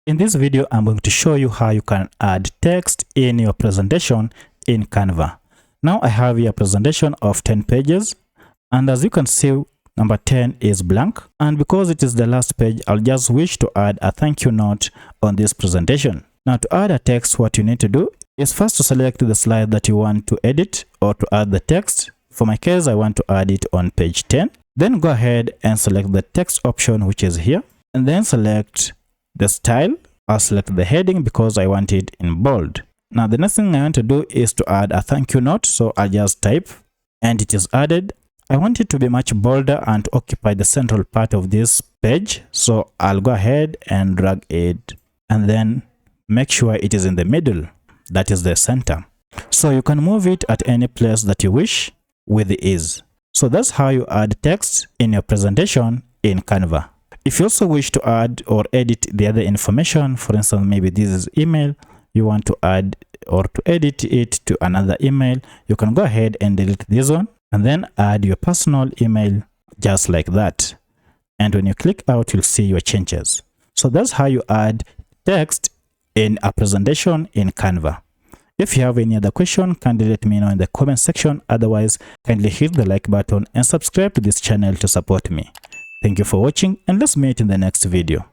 In this video, I'm going to show you how you can add text in your presentation in Canva. Now I have here a presentation of 10 pages, and as you can see, number 10 is blank, and because it is the last page, I'll just wish to add a thank you note on this presentation. Now to add a text, what you need to do is first to select the slide that you want to edit or to add the text. For my case, I want to add it on page 10. Then go ahead and select the text option, which is here, and then select the style. I'll select the heading because I want it in bold. Now the next thing I want to do is to add a thank you note, so I'll just type and it is added. I want it to be much bolder and to occupy the central part of this page, so I'll go ahead and drag it and then make sure it is in the middle, that is the center. So you can move it at any place that you wish with ease. So that's how you add text in your presentation in Canva. If you also wish to add or edit the other information, for instance, maybe this is email, you want to add or to edit it to another email, you can go ahead and delete this one and then add your personal email just like that. And when you click out, you'll see your changes. So that's how you add text in a presentation in Canva. If you have any other question, kindly let me know in the comment section. Otherwise, kindly hit the like button and subscribe to this channel to support me. Thank you for watching, and let's meet in the next video.